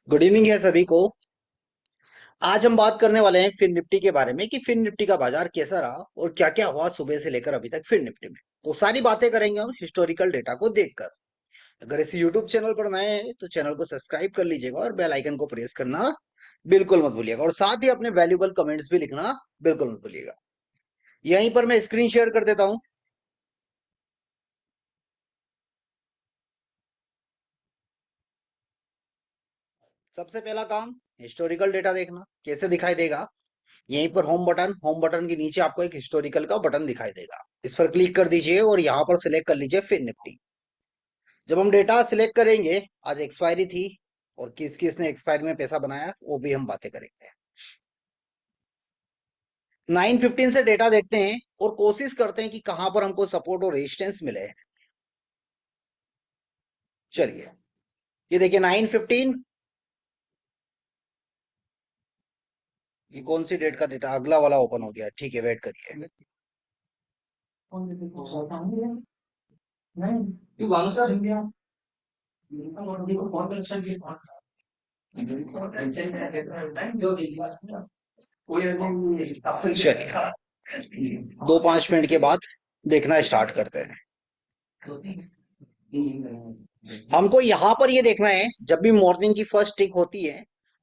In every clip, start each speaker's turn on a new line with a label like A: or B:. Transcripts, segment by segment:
A: Good evening है सभी को। आज हम बात करने वाले हैं फिन निफ्टी के बारे में कि फिन निफ्टी का बाजार कैसा रहा और क्या क्या हुआ सुबह से लेकर अभी तक फिन निफ्टी में। तो सारी बातें करेंगे हम हिस्टोरिकल डेटा को देखकर। अगर इस यूट्यूब चैनल पर नए हैं तो चैनल को सब्सक्राइब कर लीजिएगा और बेल आइकन को प्रेस करना बिल्कुल मत भूलिएगा और साथ ही अपने वैल्यूबल कमेंट्स भी लिखना बिल्कुल मत भूलिएगा। यहीं पर मैं स्क्रीन शेयर कर देता हूं। सबसे पहला काम हिस्टोरिकल डेटा देखना कैसे दिखाई देगा। यहीं पर होम बटन के नीचे आपको एक हिस्टोरिकल का बटन दिखाई देगा। इस पर क्लिक कर दीजिए और यहाँ पर सिलेक्ट कर लीजिए फिन निफ्टी। जब हम डेटा सिलेक्ट करेंगे, आज एक्सपायरी थी और किस किस ने एक्सपायरी में पैसा बनाया वो भी हम बातें करेंगे। 9:15 से डेटा देखते हैं और कोशिश करते हैं कि कहां पर हमको सपोर्ट और रेजिस्टेंस मिले। चलिए, ये देखिए 9:15। ये कौन सी डेट का डेटा? अगला वाला ओपन हो गया, ठीक है, वेट करिए। चलिए, 2-5 मिनट के बाद देखना स्टार्ट करते हैं। हमको यहाँ पर ये देखना है, जब भी मॉर्निंग की फर्स्ट टिक होती है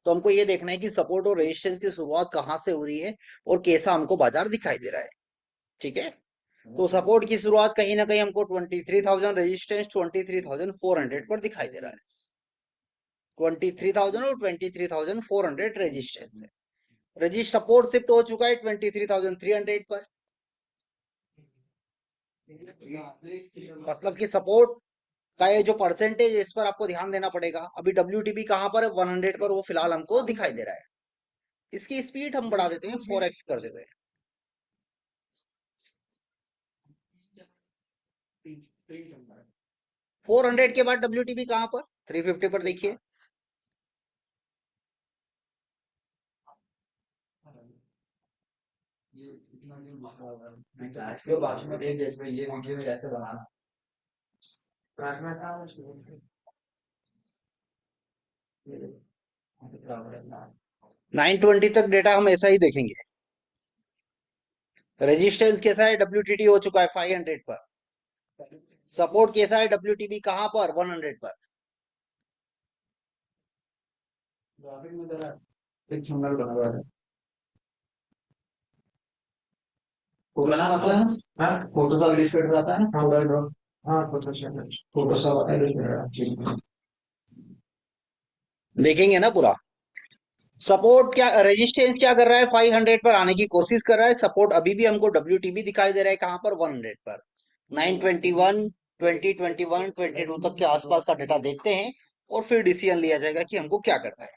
A: तो हमको ये देखना है कि सपोर्ट और रेजिस्टेंस की शुरुआत कहाँ से हो रही है और कैसा हमको बाजार दिखाई दे रहा है। ठीक है, तो सपोर्ट की शुरुआत कहीं ना कहीं हमको 23,000, रेजिस्टेंस 23,400 पर दिखाई दे रहा है। 23,000 और 23,400 रेजिस्टेंस है। रजिस्ट सपोर्ट शिफ्ट हो चुका है 23,300 पर। मतलब कि सपोर्ट का ये जो परसेंटेज है इस पर आपको ध्यान देना पड़ेगा। अभी WTB कहाँ पर है? 100 पर वो फिलहाल हमको दिखाई दे रहा है। इसकी स्पीड हम बढ़ा देते हैं, 4x कर देते हैं। 400 के बाद WTB कहाँ पर? 350 पर देखिए।
B: इसके बाद में देख देखिए ये वीडियो कैसे बनाना।
A: 920 तक डेटा हम ऐसा ही देखेंगे। रेजिस्टेंस कैसा है? WTT हो चुका है 500 पर। सपोर्ट कैसा है? WTB कहाँ पर? 100 पर।
B: एक सिंगल बना हुआ है। वो बना होता है ना, हाँ फोटो सा इलिस्ट्रेटर आता है ना, थोड़ा ड्रॉ। हाँ फोटो सा इलिस्ट्रेटर।
A: देखेंगे ना पूरा। सपोर्ट क्या, रेजिस्टेंस क्या कर रहा है? 500 पर आने की कोशिश कर रहा है। सपोर्ट अभी भी हमको WTB दिखाई दे रहा है कहाँ पर? 100 पर। 921, 2021, 22 तक के आसपास का डेटा देखते हैं और फिर डिसीजन लिया जाएगा कि हमको क्या करना है।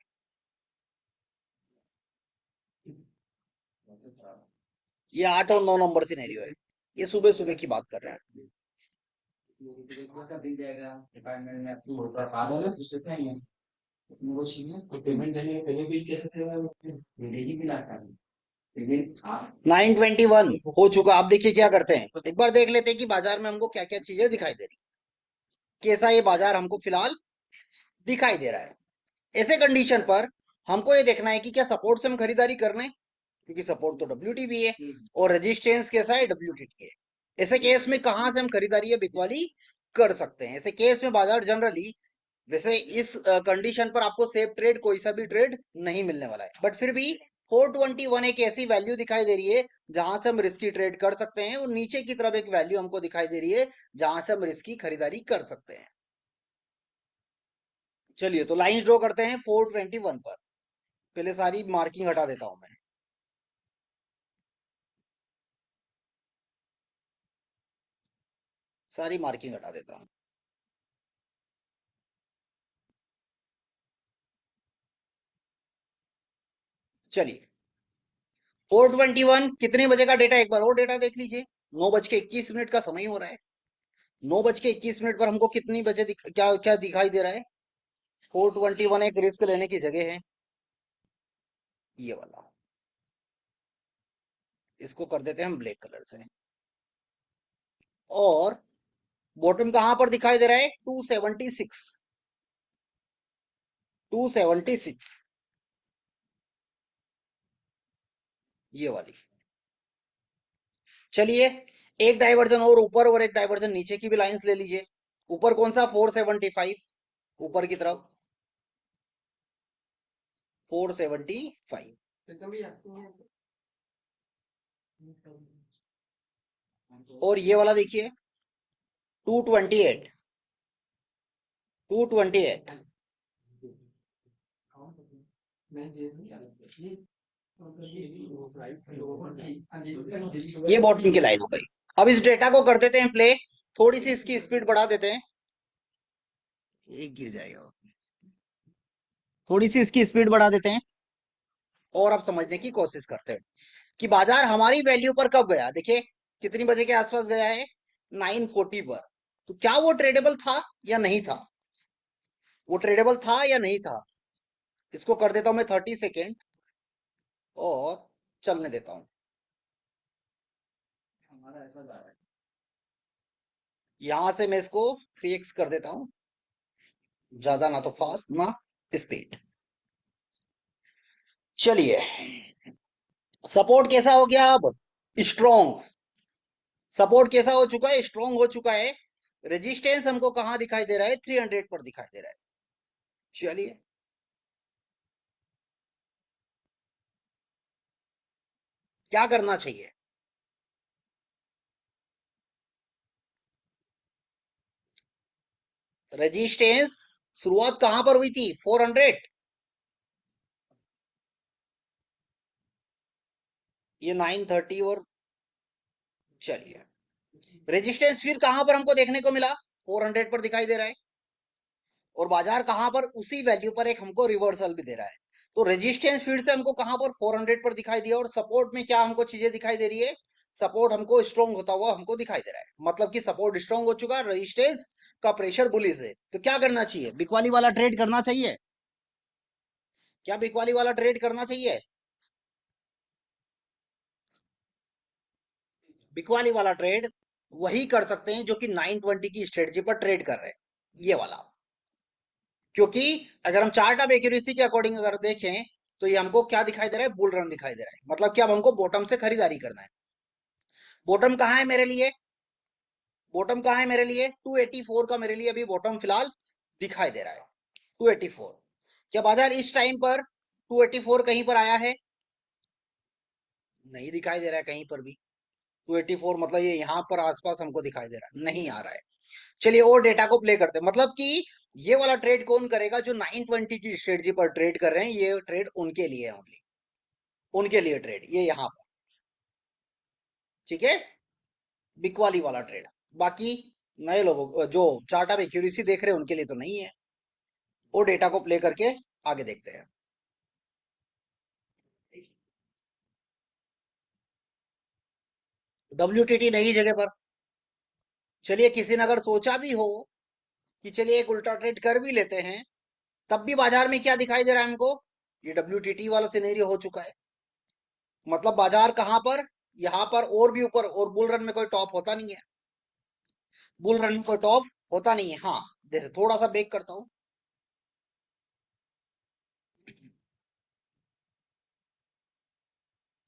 A: ये 8 और 9 नंबर सिनेरियो है। ये सुबह सुबह की बात कर रहे हैं।
B: पेमेंट देने के पहले भी कैसे थे
A: 921 हो चुका। आप देखिए क्या करते हैं, एक बार देख लेते हैं कि बाजार में हमको क्या क्या चीजें दिखाई दे रही, कैसा ये बाजार हमको फिलहाल दिखाई दे रहा है। ऐसे कंडीशन पर हमको ये देखना है कि क्या सपोर्ट से हम खरीदारी कर लें, क्योंकि सपोर्ट तो WTB है और रेजिस्टेंस कैसा है? WTT है। ऐसे केस में कहां से हम खरीदारी या बिकवाली कर सकते हैं? ऐसे केस में बाजार जनरली, वैसे इस कंडीशन पर आपको सेफ ट्रेड, कोई सा भी ट्रेड नहीं मिलने वाला है, बट फिर भी 421 एक ऐसी वैल्यू दिखाई दे रही है जहां से हम रिस्की ट्रेड कर सकते हैं और नीचे की तरफ एक वैल्यू हमको दिखाई दे रही है जहां से हम रिस्की खरीदारी कर सकते हैं। चलिए, तो लाइन ड्रॉ करते हैं 421 पर। पहले सारी मार्किंग हटा देता हूं मैं। सारी मार्किंग हटा देता हूं। चलिए, 421 कितने बजे का डेटा? एक बार और डेटा देख लीजिए। 9:21 का समय हो रहा है। 9:21 पर हमको कितनी बजे क्या क्या दिखाई दे रहा है? 421 एक रिस्क लेने की जगह है, ये वाला। इसको कर देते हैं हम ब्लैक कलर से। और बॉटम कहां पर दिखाई दे रहा है? 276। 276, ये वाली। चलिए, एक डाइवर्जन और एक डाइवर्जन नीचे की भी लाइंस ले लीजिए। ऊपर कौन सा? 475, ऊपर की तरफ 475। और ये वाला देखिए 228, 228। ये बॉटम की लाइन हो गई। अब इस डेटा को कर देते हैं प्ले। थोड़ी सी इसकी स्पीड बढ़ा देते हैं, एक गिर जाएगा। थोड़ी सी इसकी स्पीड बढ़ा देते हैं और अब समझने की कोशिश करते हैं कि बाजार हमारी वैल्यू पर कब गया। देखिए कितनी बजे के आसपास गया है? 940 पर। तो क्या वो ट्रेडेबल था या नहीं था? वो ट्रेडेबल था या नहीं था? इसको कर देता हूं मैं 30 सेकेंड और चलने देता हूं। यहां से मैं इसको 3x कर देता हूं, ज्यादा ना तो फास्ट ना स्पीड। चलिए, सपोर्ट कैसा हो गया अब? स्ट्रॉन्ग। सपोर्ट कैसा हो चुका है? स्ट्रॉन्ग हो चुका है। रेजिस्टेंस हमको कहां दिखाई दे रहा है? 300 पर दिखाई दे रहा है। चलिए, क्या करना चाहिए? रेजिस्टेंस शुरुआत कहां पर हुई थी? 400। ये 930 और चलिए, रेजिस्टेंस फिर कहां पर हमको देखने को मिला? 400 पर दिखाई दे रहा है। और बाजार कहां पर? उसी वैल्यू पर एक हमको रिवर्सल भी दे रहा है। तो रेजिस्टेंस फिर से हमको कहां पर? 400 पर दिखाई दिया। और सपोर्ट में क्या हमको चीजें दिखाई दे रही है? सपोर्ट हमको स्ट्रॉन्ग होता हुआ हमको दिखाई दे रहा है, मतलब कि सपोर्ट स्ट्रॉन्ग हो चुका है, रेजिस्टेंस का प्रेशर बुलिश है। तो क्या करना चाहिए? बिकवाली वाला ट्रेड करना चाहिए। क्या बिकवाली वाला ट्रेड करना चाहिए? बिकवाली वाला ट्रेड वही कर सकते हैं जो कि 920 की स्ट्रेटजी पर ट्रेड कर रहे हैं, ये वाला। क्योंकि अगर हम चार्ट ऑफ एक्यूरेसी के अकॉर्डिंग अगर देखें तो ये हमको क्या दिखाई दे रहा है? बुल रन दिखाई दे रहा है। मतलब कि अब हमको बॉटम से खरीदारी करना है। बॉटम कहाँ है मेरे लिए? बॉटम कहाँ है मेरे लिए? 284 का मेरे लिए अभी बॉटम फिलहाल दिखाई दे रहा है। 284। क्या बाजार इस टाइम पर 284 कहीं पर आया है? नहीं दिखाई दे रहा है कहीं पर भी। 284 मतलब ये यहाँ पर आसपास हमको दिखाई दे रहा है, नहीं आ रहा है। चलिए और डेटा को प्ले करते हैं। मतलब कि ये वाला ट्रेड कौन करेगा? जो 920 की स्ट्रेटजी पर ट्रेड कर रहे हैं, ये ट्रेड उनके लिए है ओनली। उनके लिए ट्रेड ये यहाँ पर। ठीक है, बिकवाली वाला ट्रेड। बाकी नए लोगों जो चार्ट ऑफ एक्यूरेसी देख रहे हैं उनके लिए तो नहीं है। वो डेटा को प्ले करके आगे देखते हैं। WTT नई जगह पर। चलिए, किसी ने अगर सोचा भी हो कि चलिए एक उल्टा ट्रेड कर भी लेते हैं, तब भी बाजार में क्या दिखाई दे रहा है हमको? ये WTT वाला सिनेरियो हो चुका है। मतलब बाजार कहां पर? यहां पर और भी ऊपर। और बुल रन में कोई टॉप होता नहीं है। बुल रन में कोई टॉप होता नहीं है। हाँ, जैसे थोड़ा सा बेक करता हूं,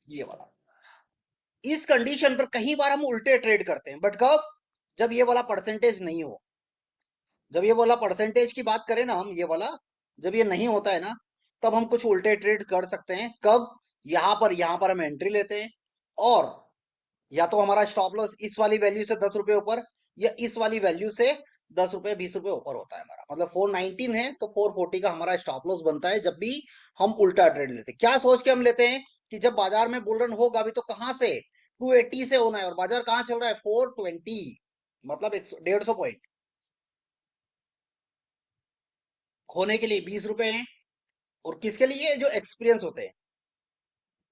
A: ये वाला। इस कंडीशन पर कई बार हम उल्टे ट्रेड करते हैं, बट कब? जब ये वाला परसेंटेज नहीं हो। जब ये वाला परसेंटेज की बात करें ना हम, ये वाला जब ये नहीं होता है ना, तब हम कुछ उल्टे ट्रेड कर सकते हैं। कब? यहाँ पर हम एंट्री लेते हैं और या तो हमारा स्टॉप लॉस इस वाली वैल्यू से 10 रुपए ऊपर, या इस वाली वैल्यू से 10 रुपए 20 रुपए ऊपर होता है हमारा। मतलब 419 है तो 440 का हमारा स्टॉप लॉस बनता है जब भी हम उल्टा ट्रेड लेते हैं। क्या सोच के हम लेते हैं कि जब बाजार में बुल रन होगा भी तो कहां से? 280 से होना है। और बाजार कहाँ चल रहा है? 420, मतलब 150 पॉइंट। खोने के लिए 20 रुपए हैं। और किसके लिए? जो एक्सपीरियंस होते हैं।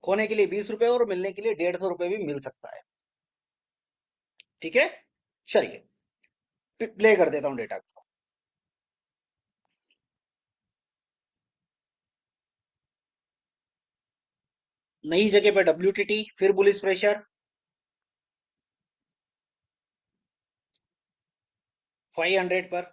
A: खोने के लिए 20 रुपए और मिलने के लिए 150 रुपए भी मिल सकता है। ठीक है, चलिए प्ले कर देता हूं डेटा को। नई जगह पे WTT, फिर बुलिश प्रेशर 500 पर।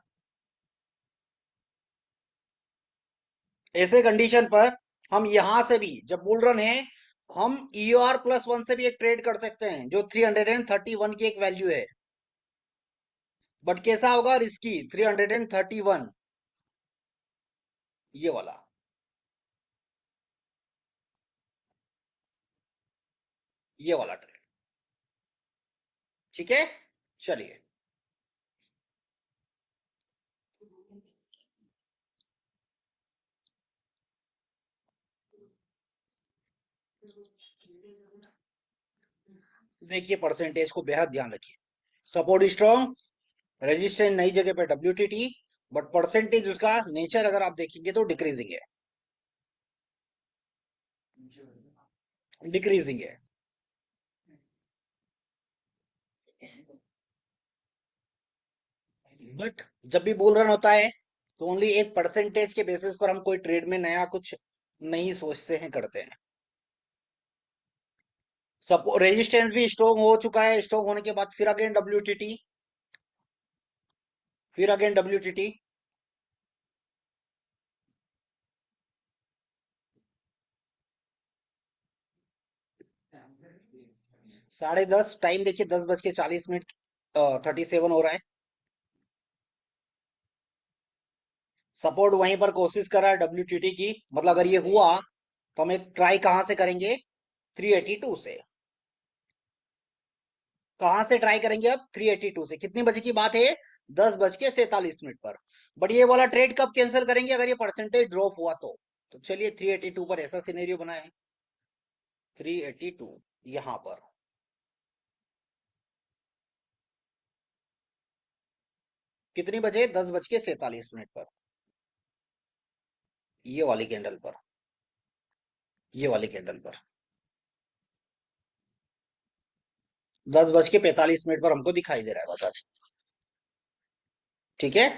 A: ऐसे कंडीशन पर हम यहां से भी जब बुल रन है, हम ER+1 से भी एक ट्रेड कर सकते हैं, जो 331 की एक वैल्यू है। बट कैसा होगा? रिस्की। 331, ये वाला, ये वाला ट्रेड। ठीक है, चलिए। देखिए, परसेंटेज को बेहद ध्यान रखिए। सपोर्ट स्ट्रॉन्ग, रेजिस्टेंस नई जगह पे WTT, बट परसेंटेज उसका नेचर अगर आप देखेंगे तो डिक्रीजिंग है, डिक्रीजिंग है। बट जब भी बुल रन होता है तो ओनली एक परसेंटेज के बेसिस पर हम कोई ट्रेड में नया कुछ नहीं सोचते हैं, करते हैं। सपोर्ट रेजिस्टेंस भी स्ट्रॉन्ग हो चुका है, स्ट्रॉन्ग होने के बाद फिर अगेन WTT, फिर अगेन WTT। 10:30 टाइम देखिए, 10:40 37 हो रहा है। सपोर्ट वहीं पर कोशिश कर रहा है WTT की, मतलब अगर ये हुआ तो हम एक ट्राई कहां से करेंगे? 382 से। कहां से ट्राई करेंगे अब? 382 से। कितनी बजे की बात है? 10:47 पर। बट ये वाला ट्रेड कब कैंसिल करेंगे? अगर ये परसेंटेज ड्रॉप हुआ तो चलिए 382 पर ऐसा सिनेरियो बनाए। 382 यहां पर, कितनी बजे? 10:47 पर, ये वाली कैंडल पर, ये वाली कैंडल पर 10:45 पर हमको दिखाई दे रहा है बाजार। ठीक है,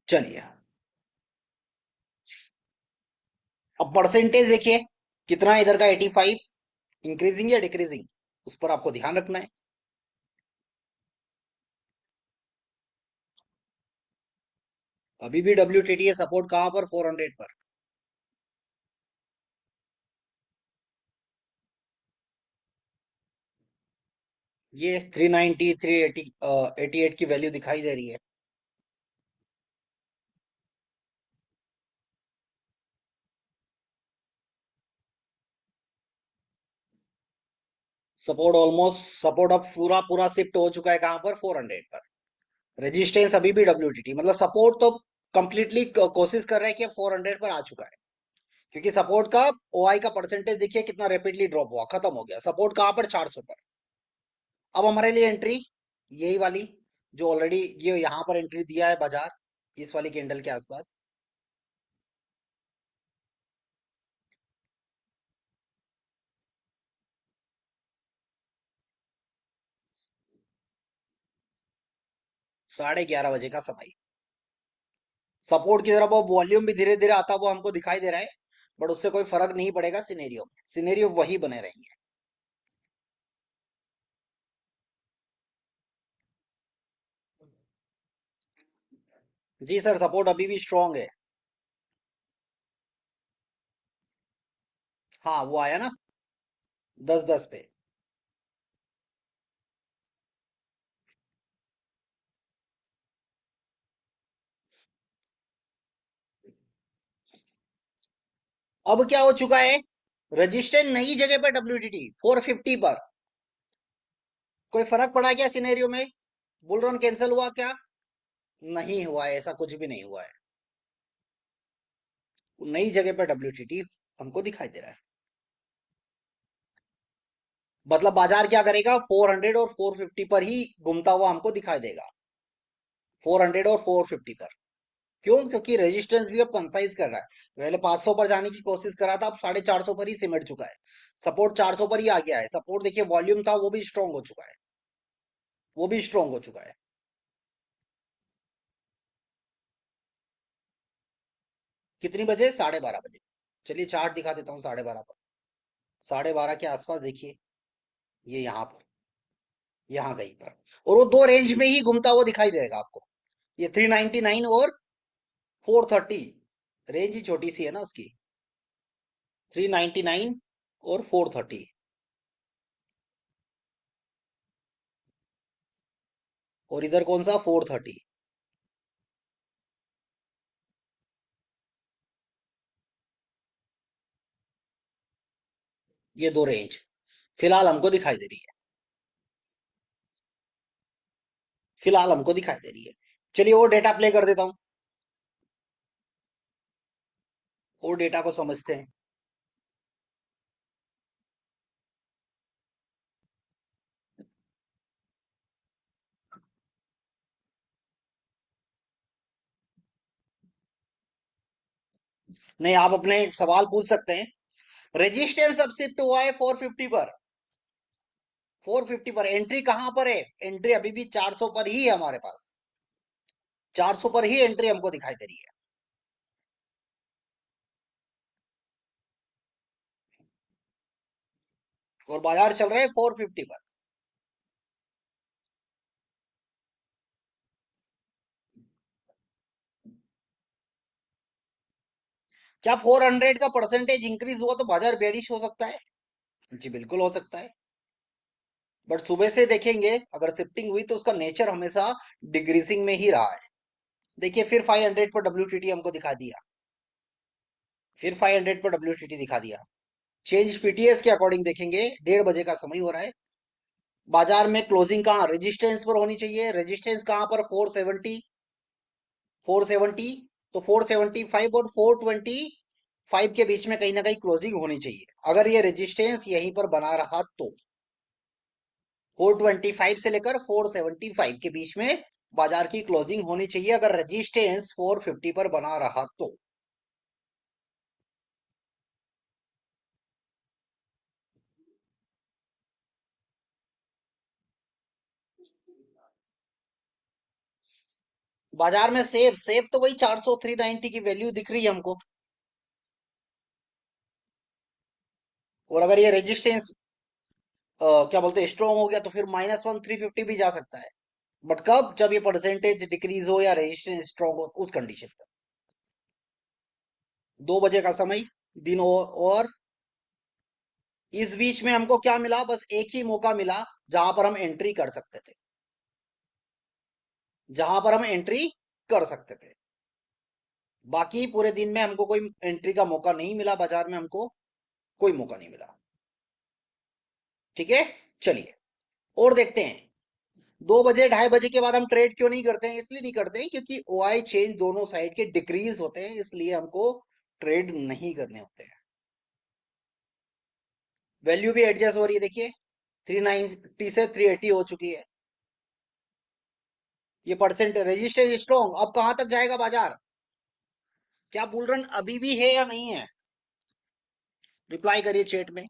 A: चलिए। अब परसेंटेज देखिए कितना है इधर का? 85। इंक्रीजिंग या डिक्रीजिंग, उस पर आपको ध्यान रखना है। अभी भी WTT है, सपोर्ट कहां पर? 400 पर। ये 390 380 88 की वैल्यू दिखाई दे रही है। सपोर्ट अब पूरा पूरा शिफ्ट हो चुका है कहां पर? 400 पर। रेजिस्टेंस अभी भी WTT, मतलब सपोर्ट तो कंप्लीटली कोशिश कर रहा है कि 400 पर आ चुका है, क्योंकि सपोर्ट का OI का परसेंटेज देखिए कितना रैपिडली ड्रॉप हुआ, खत्म हो गया। सपोर्ट कहां पर? 400 पर। अब हमारे लिए एंट्री यही वाली, जो ऑलरेडी ये यहाँ पर एंट्री दिया है बाजार, इस वाली कैंडल के आसपास। 11:30 बजे का समय। सपोर्ट की तरफ वो वॉल्यूम भी धीरे धीरे आता हुआ हमको दिखाई दे रहा है, बट उससे कोई फर्क नहीं पड़ेगा सिनेरियो में। सिनेरियो वही बने रहेंगे। जी सर, सपोर्ट अभी भी स्ट्रांग है। हाँ, वो आया ना 10:10 पे। अब क्या हो चुका है? रजिस्टेंस नई जगह पर WTT 450 पर। कोई फर्क पड़ा क्या सिनेरियो में? बुल रन कैंसिल हुआ क्या? नहीं हुआ है, ऐसा कुछ भी नहीं हुआ है। नई जगह पर WTT हमको दिखाई दे रहा है। मतलब बाजार क्या करेगा? 400 और 450 पर ही घूमता हुआ हमको दिखाई देगा। 400 और 450 पर। क्यों? क्योंकि रेजिस्टेंस भी अब कंसाइज कर रहा है। पहले 500 पर जाने की कोशिश कर रहा था, अब 450 पर ही सिमट चुका है। सपोर्ट 400 पर ही आ गया है। सपोर्ट देखिए, वॉल्यूम था वो भी स्ट्रांग हो चुका है, वो भी स्ट्रांग हो चुका है। कितनी बजे? 12:30 बजे। चलिए चार्ट दिखा देता हूँ 12:30 पर। 12:30 के आसपास देखिए, ये यहाँ पर, यहाँ कहीं पर, और वो दो रेंज में ही घूमता हुआ दिखाई देगा आपको। ये 399 और 430। रेंज ही छोटी सी है ना उसकी, 399 और 430। और इधर कौन सा, 430। ये दो रेंज फिलहाल हमको दिखाई दे रही है, फिलहाल हमको दिखाई दे रही है। चलिए और डेटा प्ले कर देता हूं, और डेटा को समझते हैं। नहीं, आप अपने सवाल पूछ सकते हैं। रेजिस्टेंस अब शिफ्ट हुआ है 450 पर, 450 पर एंट्री कहां पर है, एंट्री अभी भी 400 पर ही है हमारे पास, 400 पर ही एंट्री हमको दिखाई दे रही है। और बाजार चल रहा है 450 पर। क्या 400 का परसेंटेज इंक्रीज हुआ तो बाजार बेरिश हो सकता है? जी बिल्कुल हो सकता है, बट सुबह से देखेंगे अगर शिफ्टिंग हुई तो उसका नेचर हमेशा डिक्रीजिंग में ही रहा है। देखिए फिर 500 पर डब्ल्यूटीटी हमको दिखा दिया, फिर 500 पर डब्ल्यूटीटी दिखा दिया। चेंज पीटीएस के अकॉर्डिंग देखेंगे, 1:30 का समय हो रहा है। बाजार में क्लोजिंग कहाँ, रेजिस्टेंस पर होनी चाहिए, रेजिस्टेंस कहाँ पर, 470, 470। तो 475 और 425 के बीच में कहीं ना कहीं क्लोजिंग होनी चाहिए। अगर ये रेजिस्टेंस यहीं पर बना रहा तो 425 से लेकर 475 के बीच में बाजार की क्लोजिंग होनी चाहिए, अगर रेजिस्टेंस 450 पर बना रहा तो। बाजार में सेफ सेफ तो वही 400 390 की वैल्यू दिख रही है हमको। और अगर ये रेजिस्टेंस क्या बोलते हैं स्ट्रॉन्ग हो गया तो फिर -1 350 भी जा सकता है। बट कब, जब ये परसेंटेज डिक्रीज हो या रेजिस्टेंस स्ट्रॉन्ग हो, उस कंडीशन पर। 2 बजे का समय, दिन और इस बीच में हमको क्या मिला, बस एक ही मौका मिला जहां पर हम एंट्री कर सकते थे, जहां पर हम एंट्री कर सकते थे। बाकी पूरे दिन में हमको कोई एंट्री का मौका नहीं मिला, बाजार में हमको कोई मौका नहीं मिला। ठीक है, चलिए और देखते हैं। 2 बजे 2:30 के बाद हम ट्रेड क्यों नहीं करते हैं, इसलिए नहीं करते हैं क्योंकि ओआई चेंज दोनों साइड के डिक्रीज होते हैं, इसलिए हमको ट्रेड नहीं करने होते हैं। वैल्यू भी एडजस्ट हो रही है, देखिए 390 से 380 हो चुकी है। ये परसेंट रेजिस्टेंस स्ट्रॉन्ग, अब कहां तक जाएगा बाजार, क्या बुल रन अभी भी है या नहीं है? रिप्लाई करिए चैट में,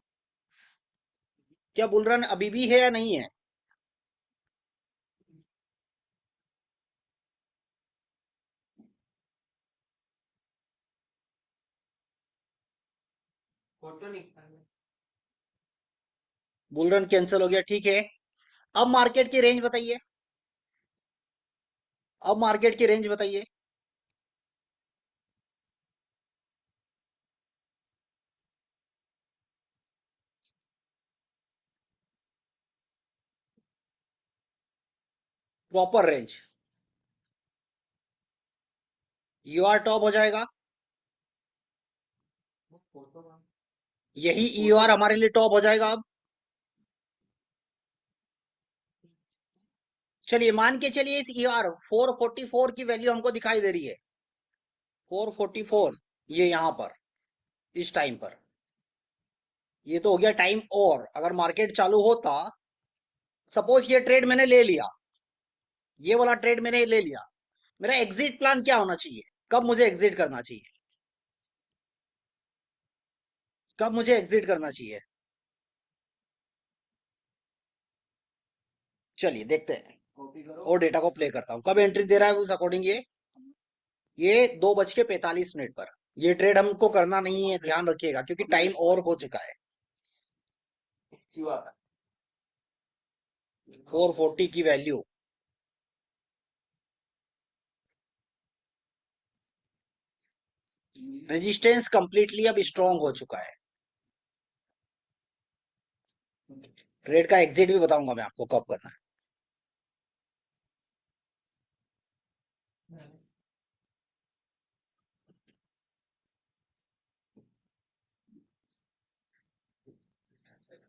A: क्या बुल रन अभी भी है या नहीं है?
B: फोटो निकाल।
A: बुल रन कैंसिल हो गया, ठीक है। अब मार्केट की रेंज बताइए, अब मार्केट की रेंज बताइए। प्रॉपर रेंज, यूआर टॉप हो जाएगा,
B: फोटो
A: यही ईआर हमारे लिए टॉप हो जाएगा अब। चलिए मान के चलिए इस ईआर 444 की वैल्यू हमको दिखाई दे रही है, 444, ये यहां पर इस टाइम पर। ये तो हो गया टाइम, और अगर मार्केट चालू होता, सपोज ये ट्रेड मैंने ले लिया, ये वाला ट्रेड मैंने ले लिया, मेरा एग्जिट प्लान क्या होना चाहिए, कब मुझे एग्जिट करना चाहिए, कब मुझे एग्जिट करना चाहिए? चलिए देखते हैं,
B: कॉपी करो।
A: और डेटा को प्ले करता हूं, कब एंट्री दे रहा है उस अकॉर्डिंग। ये 2:45 पर, ये ट्रेड हमको करना नहीं है, ध्यान रखिएगा, क्योंकि टाइम और हो चुका है।
B: जीवा
A: 440 की वैल्यू, रेजिस्टेंस कंप्लीटली अब स्ट्रांग हो चुका है। ट्रेड का एग्जिट भी बताऊंगा मैं आपको कब करना है।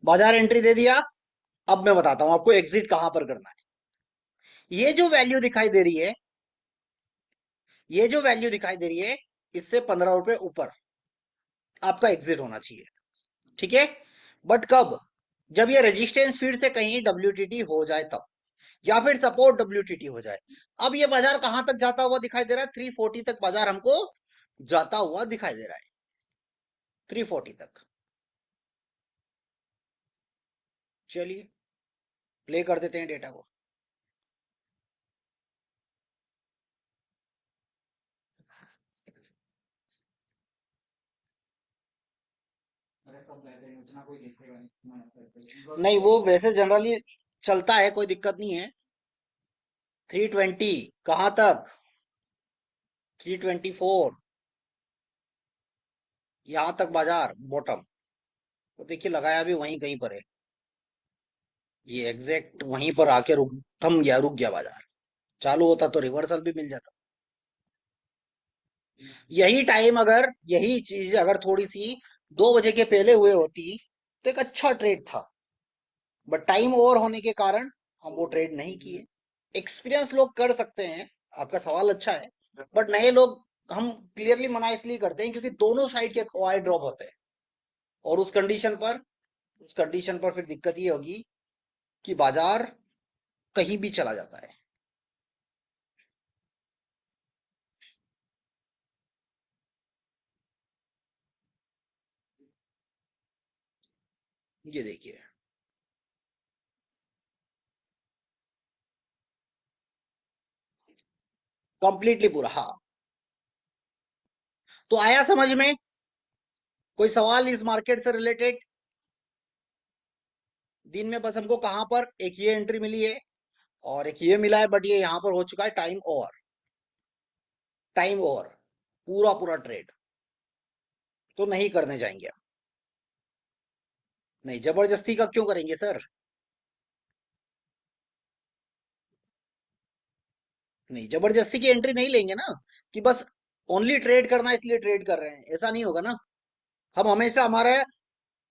A: बाजार एंट्री दे दिया। अब मैं बताता हूं आपको एग्जिट कहां पर करना है। ये जो वैल्यू दिखाई दे रही है, ये जो वैल्यू दिखाई दे रही है, इससे 15 रुपए ऊपर आपका एग्जिट होना चाहिए। ठीक है, बट कब? जब ये रेजिस्टेंस फील्ड से कहीं डब्ल्यूटीटी हो जाए तब, या फिर सपोर्ट डब्ल्यूटीटी हो जाए। अब ये बाजार कहां तक जाता हुआ दिखाई दे रहा है? 340 तक बाजार हमको जाता हुआ दिखाई दे रहा है, 340 तक। चलिए प्ले कर देते हैं डेटा को। नहीं, वो वैसे जनरली चलता है, कोई दिक्कत नहीं है। 320 कहां तक? 324 यहां तक बाजार बॉटम। तो देखिए लगाया भी वहीं कहीं पर है, ये एग्जैक्ट वहीं पर आके रुक, थम गया, रुक गया बाजार। चालू होता तो रिवर्सल भी मिल जाता। यही टाइम अगर, यही चीज अगर थोड़ी सी 2 बजे के पहले हुए होती तो एक अच्छा ट्रेड था, बट टाइम ओवर होने के कारण हम वो ट्रेड नहीं किए। एक्सपीरियंस लोग कर सकते हैं, आपका सवाल अच्छा है, बट नए लोग हम क्लियरली मना इसलिए करते हैं क्योंकि दोनों साइड के वाइड ड्रॉप होते हैं, और उस कंडीशन पर फिर दिक्कत ये होगी कि बाजार कहीं भी चला जाता है। ये देखिए कंप्लीटली पूरा, हाँ। तो आया समझ में? कोई सवाल इस मार्केट से रिलेटेड? दिन में बस हमको कहां पर एक ये एंट्री मिली है और एक ये मिला है, बट ये यहां पर हो चुका है टाइम ओवर, टाइम ओवर, पूरा पूरा ट्रेड। तो नहीं करने जाएंगे हम। नहीं, जबरदस्ती का क्यों करेंगे सर? नहीं, जबरदस्ती की एंट्री नहीं लेंगे ना, कि बस ओनली ट्रेड करना है इसलिए ट्रेड कर रहे हैं, ऐसा नहीं होगा ना। हम हमेशा हमारा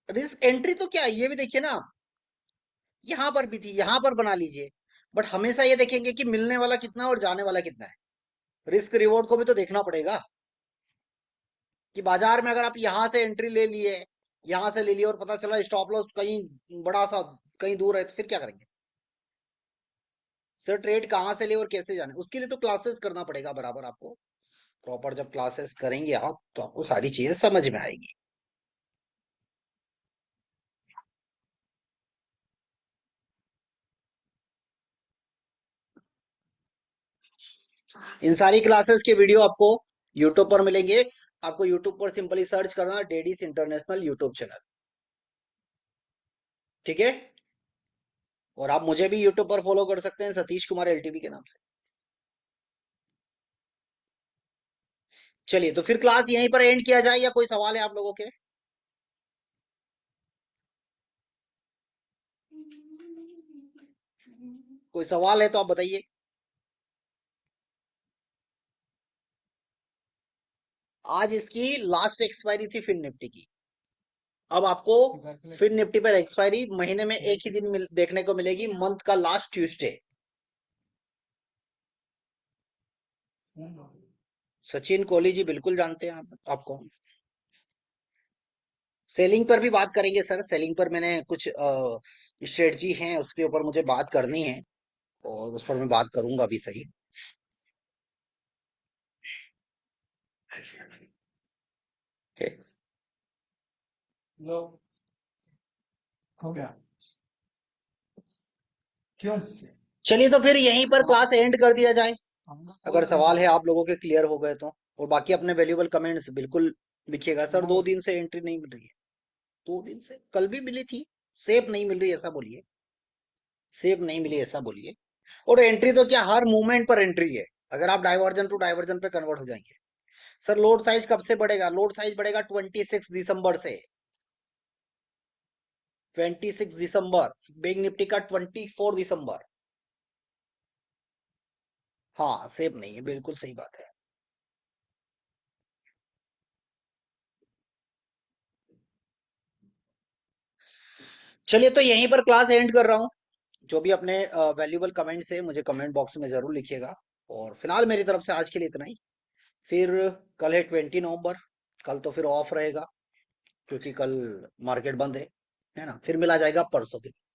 A: रिस्क एंट्री तो क्या है, ये भी देखिए ना, यहां पर भी थी, यहां पर बना लीजिए, बट हमेशा ये देखेंगे कि मिलने वाला कितना है और जाने वाला कितना है। रिस्क रिवॉर्ड को भी तो देखना पड़ेगा, कि बाजार में अगर आप यहां से एंट्री ले लिए, यहां से ले लिए और पता चला स्टॉप लॉस कहीं बड़ा सा कहीं दूर है, तो फिर क्या करेंगे? सर ट्रेड कहाँ से ले और कैसे जाने, उसके लिए तो क्लासेस करना पड़ेगा बराबर आपको। प्रॉपर जब क्लासेस करेंगे आप तो आपको सारी चीजें समझ में आएगी। इन सारी क्लासेस के वीडियो आपको यूट्यूब पर मिलेंगे। आपको यूट्यूब पर सिंपली सर्च करना डेडीज इंटरनेशनल यूट्यूब चैनल। ठीक है, और आप मुझे भी यूट्यूब पर फॉलो कर सकते हैं सतीश कुमार एलटीवी के नाम से। चलिए तो फिर क्लास यहीं पर एंड किया जाए, या कोई सवाल है आप लोगों के? कोई सवाल है तो आप बताइए। आज इसकी लास्ट एक्सपायरी थी फिर निफ्टी की। अब आपको फिर निफ्टी पर एक्सपायरी महीने में एक ही दिन देखने को मिलेगी, मंथ का लास्ट ट्यूसडे। सचिन कोहली जी बिल्कुल जानते हैं आप, आपको। सेलिंग पर भी बात करेंगे सर, सेलिंग पर मैंने कुछ स्ट्रेटजी हैं, उसके ऊपर मुझे बात करनी है, और उस पर मैं बात करूंगा भी सही। ठीक।
B: हो गया क्यों?
A: चलिए तो फिर यहीं पर क्लास एंड कर दिया जाए, अगर सवाल है आप लोगों के क्लियर हो गए तो। और बाकी अपने वैल्यूएबल कमेंट्स बिल्कुल लिखिएगा। सर 2 दिन से एंट्री नहीं मिल रही है, 2 दिन से, कल भी मिली थी, सेफ नहीं मिल रही ऐसा बोलिए, सेफ नहीं मिली ऐसा बोलिए। और एंट्री तो क्या, हर मूवमेंट पर एंट्री है, अगर आप डाइवर्जन टू डाइवर्जन पे कन्वर्ट हो जाएंगे। सर लोड साइज कब से बढ़ेगा? लोड साइज बढ़ेगा 26 दिसंबर से। 26 दिसंबर, बैंक निफ्टी का 24 दिसंबर। हाँ सेम नहीं है, बिल्कुल सही बात है। चलिए तो यहीं पर क्लास एंड कर रहा हूँ। जो भी अपने वैल्यूबल कमेंट्स है मुझे कमेंट बॉक्स में जरूर लिखिएगा। और फिलहाल मेरी तरफ से आज के लिए इतना ही। फिर कल है 20 नवंबर। कल तो फिर ऑफ रहेगा, क्योंकि कल मार्केट बंद है ना। फिर मिला जाएगा परसों के दिन।